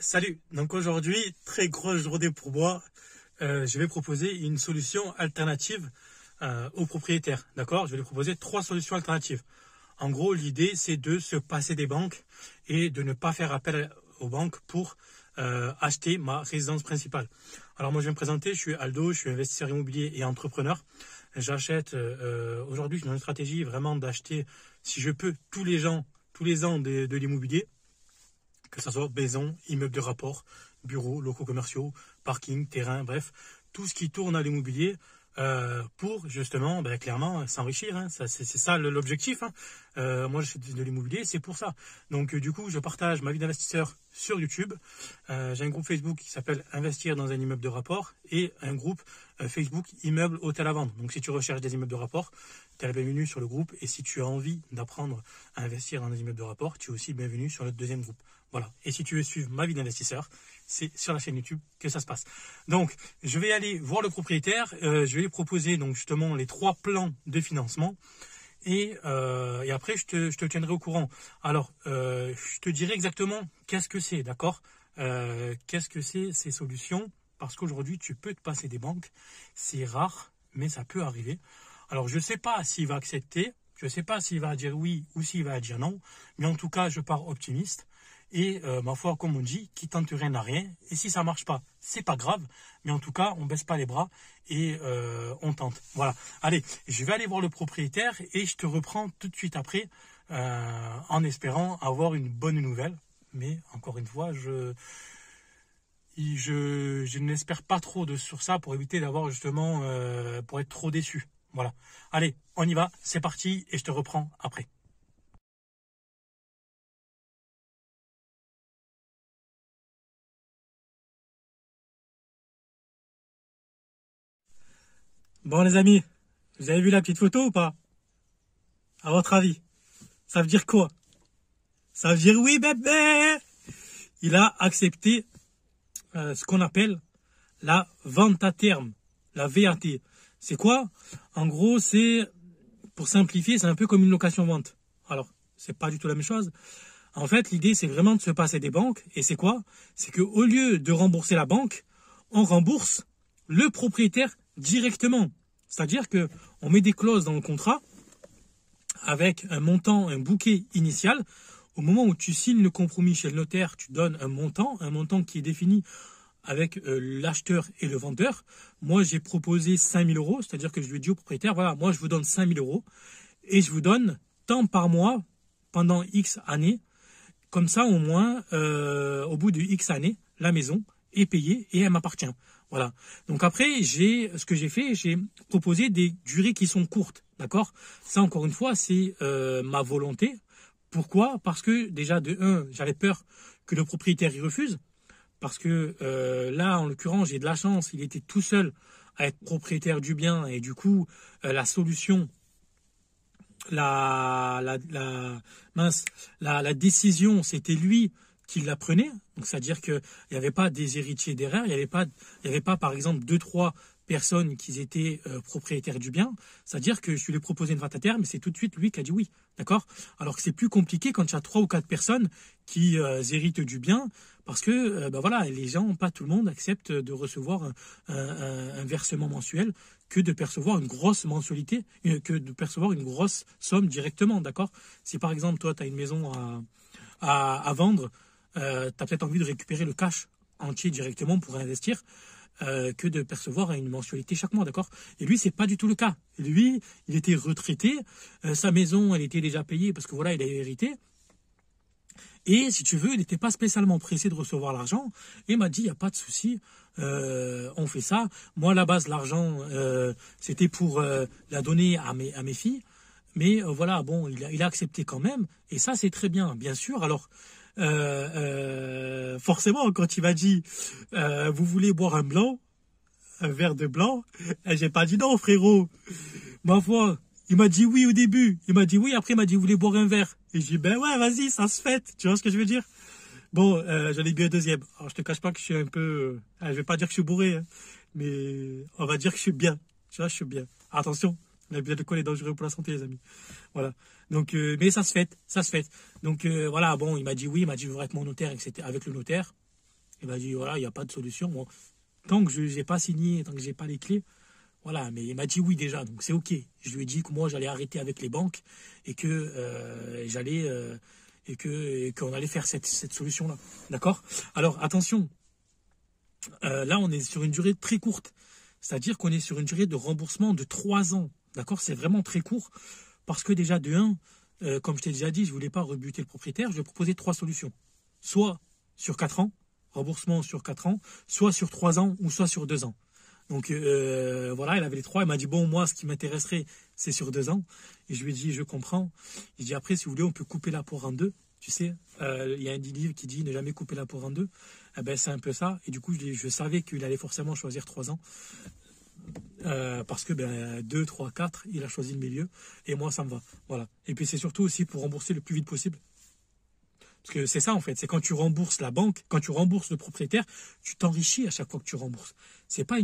Salut, donc aujourd'hui, très grosse journée pour moi. Je vais proposer une solution alternative aux propriétaires. D'accord? Je vais lui proposer 3 solutions alternatives. En gros, l'idée, c'est de se passer des banques et de ne pas faire appel aux banques pour acheter ma résidence principale. Alors moi, je vais me présenter, je suis Aldo, je suis investisseur immobilier et entrepreneur. J'achète, aujourd'hui, je suis dans une stratégie vraiment d'acheter, si je peux, tous les ans de l'immobilier, que ce soit maison, immeuble de rapport, bureaux, locaux commerciaux, parking, terrain, bref, tout ce qui tourne à l'immobilier pour justement, clairement, s'enrichir. Hein. C'est ça l'objectif. Hein. Moi, je fais de l'immobilier, c'est pour ça. Donc, du coup, je partage ma vie d'investisseur sur YouTube. J'ai un groupe Facebook qui s'appelle Investir dans un immeuble de rapport et un groupe Facebook Immeuble Hôtel à vendre. Donc, si tu recherches des immeubles de rapport, tu es la bienvenue sur le groupe. Et si tu as envie d'apprendre à investir dans des immeubles de rapport, tu es aussi bienvenue sur le deuxième groupe. Voilà. Et si tu veux suivre ma vie d'investisseur, c'est sur la chaîne YouTube que ça se passe. Donc, je vais aller voir le propriétaire. Je vais lui proposer donc justement les 3 plans de financement. Et après, je te tiendrai au courant. Alors, je te dirai exactement qu'est-ce que c'est, d'accord? Qu'est-ce que c'est ces solutions? Parce qu'aujourd'hui, tu peux te passer des banques. C'est rare, mais ça peut arriver. Alors, je ne sais pas s'il va accepter. Je ne sais pas s'il va dire oui ou s'il va dire non. Mais en tout cas, je pars optimiste. Et ma foi, comme on dit, qui tente rien n'a rien. Et si ça marche pas, c'est pas grave. Mais en tout cas, on baisse pas les bras et on tente. Voilà. Allez, je vais aller voir le propriétaire et je te reprends tout de suite après, en espérant avoir une bonne nouvelle. Mais encore une fois, je n'espère pas trop sur ça pour éviter d'avoir justement pour être trop déçu. Voilà. Allez, on y va. C'est parti et je te reprends après. Bon les amis, vous avez vu la petite photo ou pas? À votre avis, ça veut dire quoi? Ça veut dire oui bébé. Il a accepté ce qu'on appelle la vente à terme, la VAT. C'est quoi? En gros, c'est, pour simplifier, c'est un peu comme une location-vente. Alors, c'est pas du tout la même chose. En fait, l'idée, c'est vraiment de se passer des banques. Et c'est quoi? C'est qu'au lieu de rembourser la banque, on rembourse le propriétaire directement. C'est-à-dire que on met des clauses dans le contrat avec un montant, un bouquet initial. Au moment où tu signes le compromis chez le notaire, tu donnes un montant qui est défini avec l'acheteur et le vendeur. Moi, j'ai proposé 5 000 euros, c'est-à-dire que je lui ai dit au propriétaire, voilà, moi, je vous donne 5 000 euros et je vous donne tant par mois pendant X années. Comme ça, au moins, au bout de X années, la maison est payée et elle m'appartient. Voilà. Donc après, ce que j'ai fait, j'ai proposé des durées qui sont courtes. D'accord? Ça, encore une fois, c'est ma volonté. Pourquoi? Parce que déjà, de un, j'avais peur que le propriétaire y refuse. Parce que là, en l'occurrence, j'ai de la chance. Il était tout seul à être propriétaire du bien. Et du coup, la solution, la décision, c'était lui qui la prenait. Donc, c'est-à-dire qu'il n'y avait pas des héritiers derrière. Il n'y avait pas, par exemple, 2, 3 personnes qui étaient propriétaires du bien. C'est-à-dire que je lui ai proposé une vente à terme, mais c'est tout de suite lui qui a dit oui. D'accord? Alors que c'est plus compliqué quand il y a 3 ou 4 personnes qui héritent du bien, parce que voilà, les gens, pas tout le monde accepte de recevoir un versement mensuel que de percevoir une grosse mensualité, que de percevoir une grosse somme directement. D'accord? Si par exemple, toi, tu as une maison à vendre, tu as peut-être envie de récupérer le cash entier directement pour investir, que de percevoir une mensualité chaque mois, d'accord? Et lui, c'est pas du tout le cas. Lui, il était retraité, sa maison, elle était déjà payée parce que voilà, il a hérité. Et si tu veux, il n'était pas spécialement pressé de recevoir l'argent. Et il m'a dit, il n'y a pas de souci, on fait ça. Moi, à la base, l'argent, c'était pour la donner à mes filles. Mais voilà, bon, il a accepté quand même. Et ça, c'est très bien, bien sûr. Alors, forcément, quand il m'a dit, vous voulez boire un verre de blanc, j'ai pas dit non, frérot. Ma foi, il m'a dit oui au début. Il m'a dit oui, après il m'a dit, vous voulez boire un verre? Et j'ai dit, ben ouais, vas-y, ça se fait. Tu vois ce que je veux dire? Bon, j'en ai bu un deuxième. Alors, je te cache pas que je suis un peu, je vais pas dire que je suis bourré, hein, mais on va dire que je suis bien. Tu vois, je suis bien. Attention, l'abus d'alcool est dangereux pour la santé, les amis. Voilà. Donc, mais ça se fait, ça se fait. Donc, voilà, bon, il m'a dit oui, il m'a dit, je voudrais être mon notaire, etc., avec le notaire. Il m'a dit, voilà, il n'y a pas de solution. Bon, tant que je n'ai pas signé, tant que j'ai pas les clés, voilà, mais il m'a dit oui déjà, donc c'est ok. Je lui ai dit que moi j'allais arrêter avec les banques et que qu'on allait faire cette solution-là. D'accord? Alors attention, là on est sur une durée très courte. C'est-à-dire qu'on est sur une durée de remboursement de 3 ans. D'accord? C'est vraiment très court. Parce que déjà, de 1, comme je t'ai déjà dit, je ne voulais pas rebuter le propriétaire. Je lui ai proposé 3 solutions. Soit sur 4 ans, remboursement sur 4 ans, soit sur 3 ans ou soit sur 2 ans. Donc voilà, il avait les 3. Il m'a dit, bon, moi, ce qui m'intéresserait, c'est sur 2 ans. Et je lui ai dit, je comprends. Il dit, après, si vous voulez, on peut couper la poire en deux. Tu sais, il y a un livre qui dit ne jamais couper la poire en deux. Eh ben, c'est un peu ça. Et du coup, je savais qu'il allait forcément choisir 3 ans. Parce que 2, 3, 4, il a choisi le milieu. Et moi, ça me va. Voilà. Et puis, c'est surtout aussi pour rembourser le plus vite possible. Parce que c'est ça, en fait. C'est quand tu rembourses la banque, quand tu rembourses le propriétaire, tu t'enrichis à chaque fois que tu rembourses. C'est pas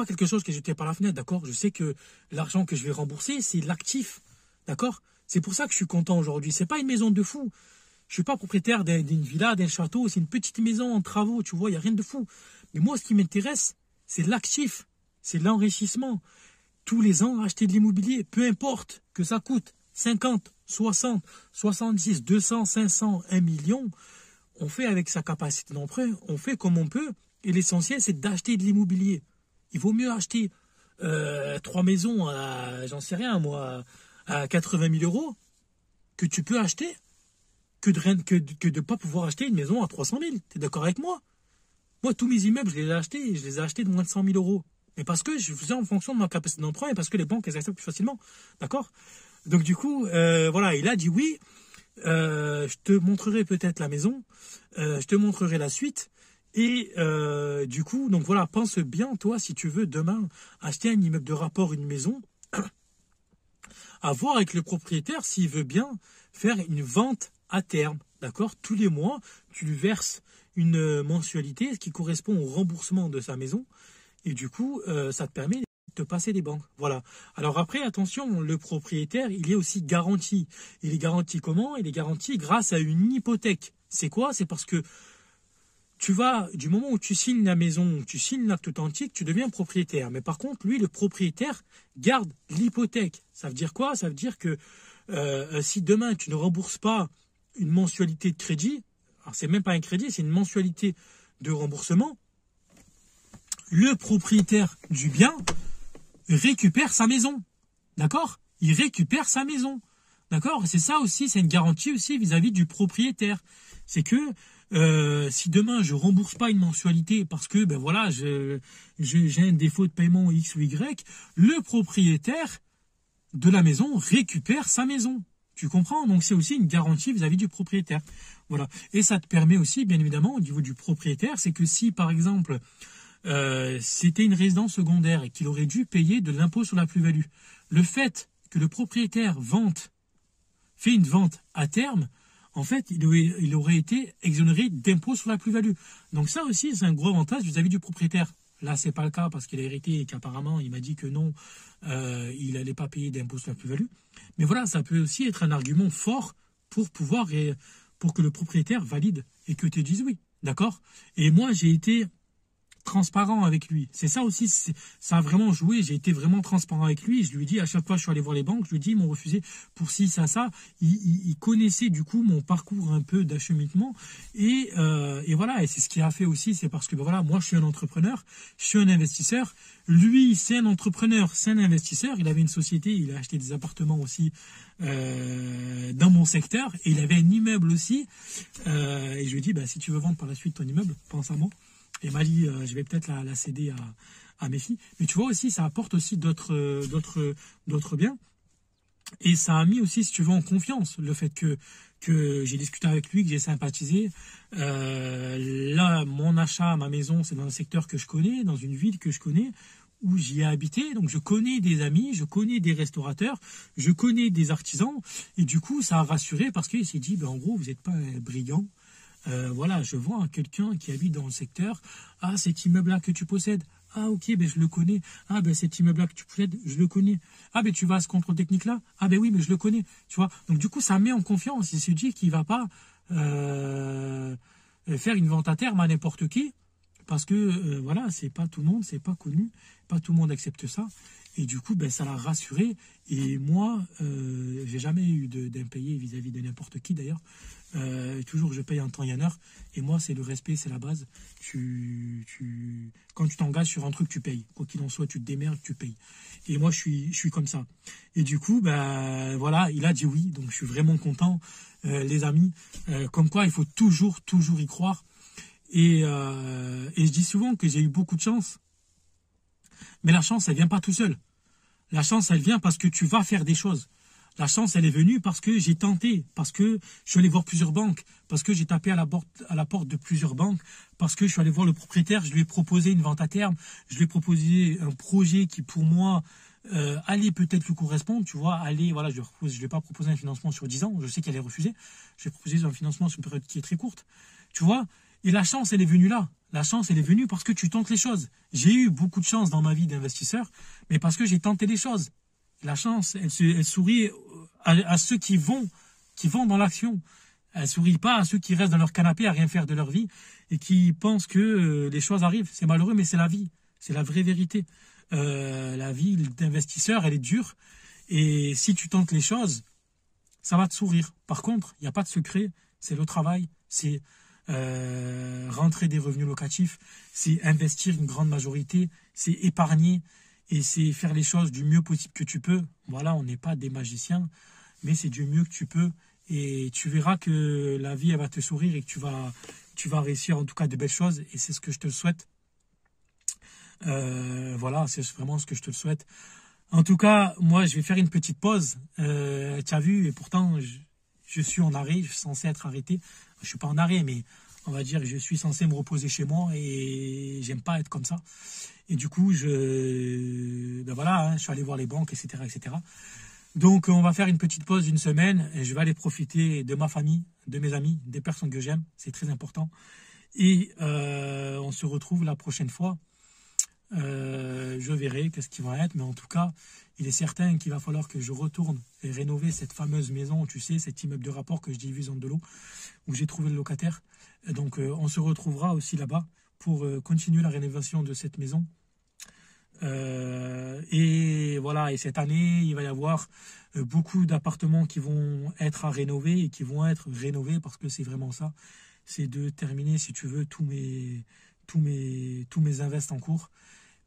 quelque chose qui est jeté par la fenêtre, d'accord? Je sais que l'argent que je vais rembourser, c'est l'actif, d'accord? C'est pour ça que je suis content aujourd'hui. C'est pas une maison de fou. Je suis pas propriétaire d'une villa, d'un château. C'est une petite maison en travaux, tu vois, il n'y a rien de fou. Mais moi, ce qui m'intéresse, c'est l'actif, c'est l'enrichissement. Tous les ans, acheter de l'immobilier, peu importe que ça coûte 50, 60, 70, 200, 500, 1 million, on fait avec sa capacité d'emprunt, on fait comme on peut. Et l'essentiel, c'est d'acheter de l'immobilier. Il vaut mieux acheter 3 maisons à, j'en sais rien moi, à 80 000 euros que tu peux acheter que de ne pas pouvoir acheter une maison à 300 000. Tu es d'accord avec moi? Moi, tous mes immeubles, je les ai achetés de moins de 100 000 euros. Mais parce que je faisais en fonction de ma capacité d'emprunt et parce que les banques, elles acceptent plus facilement. D'accord? Donc, du coup, voilà, il a dit oui. Je te montrerai peut-être la maison. Je te montrerai la suite. Et du coup, donc voilà, pense bien, toi, si tu veux demain acheter un immeuble de rapport, une maison, à voir avec le propriétaire s'il veut bien faire une vente à terme, d'accord? Tous les mois, tu lui verses une mensualité qui correspond au remboursement de sa maison et du coup, ça te permet de te passer des banques. Voilà. Alors après, attention, le propriétaire, il est aussi garanti. Il est garanti comment? Il est garanti grâce à une hypothèque. C'est quoi? C'est parce que du moment où tu signes la maison, tu signes l'acte authentique, tu deviens propriétaire. Mais par contre, lui, le propriétaire, garde l'hypothèque. Ça veut dire quoi? Ça veut dire que si demain, tu ne rembourses pas une mensualité de crédit, alors c'est même pas un crédit, c'est une mensualité de remboursement, le propriétaire du bien récupère sa maison. D'accord? Il récupère sa maison. D'accord? C'est ça aussi, c'est une garantie aussi vis-à-vis du propriétaire. C'est que si demain je rembourse pas une mensualité parce que voilà, j'ai un défaut de paiement X ou Y, le propriétaire de la maison récupère sa maison. Tu comprends? Donc c'est aussi une garantie vis-à-vis du propriétaire. Voilà. Et ça te permet aussi, bien évidemment, au niveau du propriétaire, c'est que si par exemple c'était une résidence secondaire et qu'il aurait dû payer de l'impôt sur la plus-value, le fait que le propriétaire fait une vente à terme, en fait, il aurait été exonéré d'impôt sur la plus-value. Donc ça aussi, c'est un gros avantage vis-à-vis du propriétaire. Là, c'est pas le cas parce qu'il a hérité et qu'apparemment, il m'a dit que non, il n'allait pas payer d'impôt sur la plus-value. Mais voilà, ça peut aussi être un argument fort pour que le propriétaire valide et que tu dises oui. D'accord? Et moi, j'ai été transparent avec lui. C'est ça aussi, ça a vraiment joué. J'ai été vraiment transparent avec lui. Je lui ai dit, à chaque fois, je suis allé voir les banques, je lui ai dit, ils m'ont refusé pour ci, ça. Il connaissait du coup mon parcours un peu d'acheminement. Et voilà, et c'est ce qu'il a fait aussi, c'est parce que voilà, moi, je suis un entrepreneur, je suis un investisseur. Lui, c'est un entrepreneur, c'est un investisseur. Il avait une société, il a acheté des appartements aussi dans mon secteur. Et il avait un immeuble aussi. Et je lui ai dit, si tu veux vendre par la suite ton immeuble, pense à moi. Et m'a dit, je vais peut-être la céder à mes filles. Mais tu vois aussi, ça apporte aussi d'autres biens. Et ça a mis aussi, si tu veux, en confiance le fait que j'ai discuté avec lui, que j'ai sympathisé. Là, mon achat, ma maison, c'est dans un secteur que je connais, dans une ville que je connais, où j'y ai habité. Donc, je connais des amis, je connais des restaurateurs, je connais des artisans. Et du coup, ça a rassuré parce qu'il s'est dit, en gros, vous n'êtes pas un brigand. Voilà, je vois quelqu'un qui habite dans le secteur. Ah, cet immeuble-là que tu possèdes. Ah, ok, je le connais. Ah, cet immeuble-là que tu possèdes, je le connais. Ah, tu vas à ce contrôle technique-là. Ah, oui, mais je le connais. Tu vois. Donc, du coup, ça met en confiance. Il se dit qu'il va pas faire une vente à terme à n'importe qui, parce que voilà, c'est pas tout le monde, c'est pas connu, pas tout le monde accepte ça. Et du coup, ben, ça l'a rassuré. Et moi, j'ai jamais eu d'impayé vis-à-vis de n'importe qui d'ailleurs. Toujours, je paye en temps et en heure. Et moi, c'est le respect, c'est la base. Quand tu t'engages sur un truc, tu payes. Quoi qu'il en soit, tu te démerdes, tu payes. Et moi, je suis comme ça. Et du coup, ben, voilà, il a dit oui. Donc, je suis vraiment content, les amis. Comme quoi, il faut toujours y croire. Et je dis souvent que j'ai eu beaucoup de chance. Mais la chance, elle vient pas tout seul. La chance, elle vient parce que tu vas faire des choses. La chance, elle est venue parce que j'ai tenté, parce que je suis allé voir plusieurs banques, parce que j'ai tapé à la porte de plusieurs banques, parce que je suis allé voir le propriétaire, je lui ai proposé une vente à terme, je lui ai proposé un projet qui, pour moi, allait peut-être lui correspondre, tu vois, voilà, je ne lui ai pas proposé un financement sur 10 ans, je sais qu'elle est refusée, je lui ai proposé un financement sur une période qui est très courte, tu vois, et la chance, elle est venue là. La chance, elle est venue parce que tu tentes les choses. J'ai eu beaucoup de chance dans ma vie d'investisseur, mais parce que j'ai tenté les choses. La chance, elle sourit à ceux qui vont dans l'action. Elle sourit pas à ceux qui restent dans leur canapé à rien faire de leur vie et qui pensent que les choses arrivent. C'est malheureux, mais c'est la vie. C'est la vraie vérité. La vie d'investisseur, elle est dure. Et si tu tentes les choses, ça va te sourire. Par contre, il n'y a pas de secret. C'est le travail. C'est rentrer des revenus locatifs. C'est investir une grande majorité. C'est épargner. Et c'est faire les choses du mieux possible que tu peux. Voilà, on n'est pas des magiciens, mais c'est du mieux que tu peux. Et tu verras que la vie, elle va te sourire et que tu vas réussir en tout cas de belles choses. Et c'est ce que je te le souhaite. Voilà, c'est vraiment ce que je te le souhaite. En tout cas, moi, je vais faire une petite pause. Tu as vu, et pourtant, je suis en arrêt. Je suis censé être arrêté. Je suis pas en arrêt, mais on va dire que je suis censé me reposer chez moi et j'aime pas être comme ça. Et du coup, voilà, je suis allé voir les banques, etc., etc. Donc, on va faire une petite pause d'une semaine. Et je vais aller profiter de ma famille, de mes amis, des personnes que j'aime. C'est très important. Et on se retrouve la prochaine fois. Je verrai qu'est-ce qui va être. Mais en tout cas, il est certain qu'il va falloir que je retourne et rénover cette fameuse maison, tu sais, cet immeuble de rapport que je divise en deux lots, où j'ai trouvé le locataire. Et donc, on se retrouvera aussi là-bas pour continuer la rénovation de cette maison. Et voilà, et cette année, il va y avoir beaucoup d'appartements qui vont être à rénover et qui vont être rénovés parce que c'est vraiment ça. C'est de terminer, si tu veux, tous mes invests en cours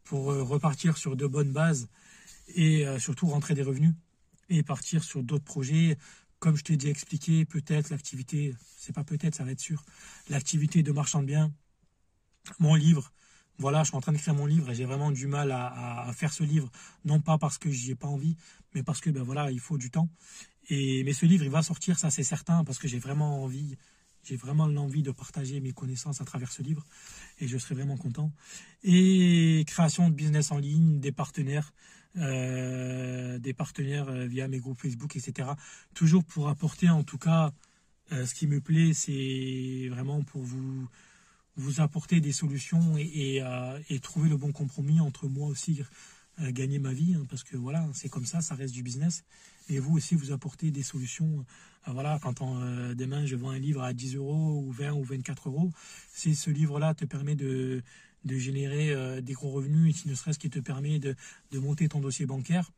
pour repartir sur de bonnes bases et surtout rentrer des revenus et partir sur d'autres projets. Comme je t'ai déjà expliqué, peut-être l'activité, c'est pas peut-être, ça va être sûr, l'activité de marchand de biens, mon livre. Voilà, je suis en train d'écrire mon livre et j'ai vraiment du mal à faire ce livre, non pas parce que j'y ai pas envie, mais parce que ben voilà, il faut du temps. Mais ce livre, il va sortir, ça c'est certain, parce que j'ai vraiment l'envie de partager mes connaissances à travers ce livre et je serai vraiment content. Et création de business en ligne, des partenaires via mes groupes Facebook, etc. Toujours pour apporter, en tout cas, ce qui me plaît, c'est vraiment pour vous apporter des solutions et trouver le bon compromis entre moi aussi, gagner ma vie, hein, parce que voilà, c'est comme ça reste du business. Et vous aussi, vous apportez des solutions. Voilà, quand demain je vends un livre à 10 euros ou 20 ou 24 euros, si ce livre-là te permet de générer des gros revenus et si ne serait-ce qui te permet de monter ton dossier bancaire,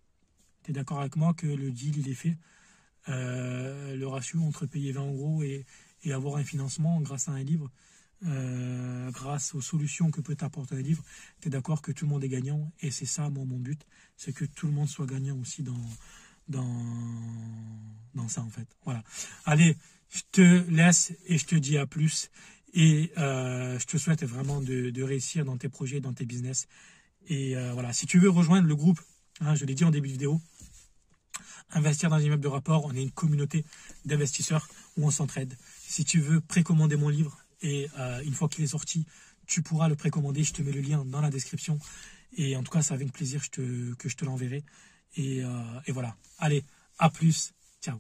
tu es d'accord avec moi que le deal, il est fait. Le ratio entre payer 20 euros et avoir un financement grâce à un livre, grâce aux solutions que peut t'apporter un livre, tu es d'accord que tout le monde est gagnant. Et c'est ça, moi, mon but, c'est que tout le monde soit gagnant aussi dans ça, en fait. Voilà. Allez, je te laisse et je te dis à plus. Et je te souhaite vraiment de réussir dans tes projets, dans tes business. Et voilà, si tu veux rejoindre le groupe, hein, je l'ai dit en début de vidéo, Investir dans un immeuble de rapport, on est une communauté d'investisseurs où on s'entraide. Si tu veux précommander mon livre, et une fois qu'il est sorti, tu pourras le précommander. Je te mets le lien dans la description. Et en tout cas, c'est avec plaisir que je te l'enverrai. Et voilà. Allez, à plus. Ciao.